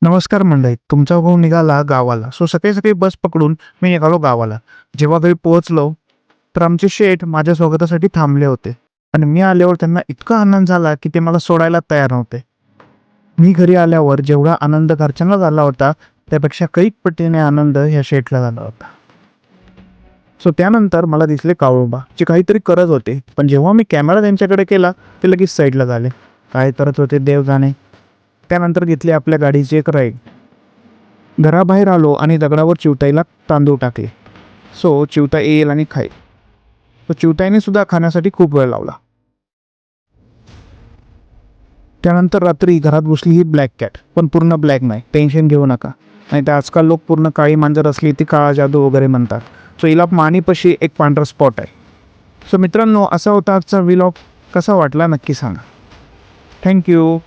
नमस्कार मंडळी. तुमचा भाऊ निघाला गावाला. सकाळी सकाळी बस पकडून मी निघालो गावाला. जेव्हा घरी पोहोचलो तर आमचे शेठ माझ्या स्वागतासाठी थांबले होते आणि मी आल्यावर त्यांना इतका आनंद झाला की ते मला सोडायला तयार नव्हते. मी घरी आल्यावर जेवढा आनंद घरच्यांना झाला होता त्यापेक्षा कैक पटीने आनंद या शेठला झाला होता. त्यानंतर मला दिसले काळोबा जे काहीतरी करत होते, पण जेव्हा मी कॅमेरा त्यांच्याकडे केला ते लगेच साईडला झाले. काय करत होते देव जाणे. त्यानंतर घेतले आपल्या गाडीची एक राईड. घराबाहेर आलो आणि दगडावर चिवताईला तांदूळ टाकले. चिवता येईल आणि खाईल. चिवताईने सुद्धा खाण्यासाठी खूप वेळ लावला. त्यानंतर रात्री घरात बसली ही ब्लॅक कॅट, पण पूर्ण ब्लॅक नाही. टेन्शन घेऊ नका. नाही तर आजकाल लोक पूर्ण काळी मांजर असली ती काळा जादू वगैरे म्हणतात. हिला मानेपाशी एक पांढरा स्पॉट आहे. मित्रांनो, असा होता आजचा व्लॉग. कसा वाटला नक्की सांगा. थँक्यू.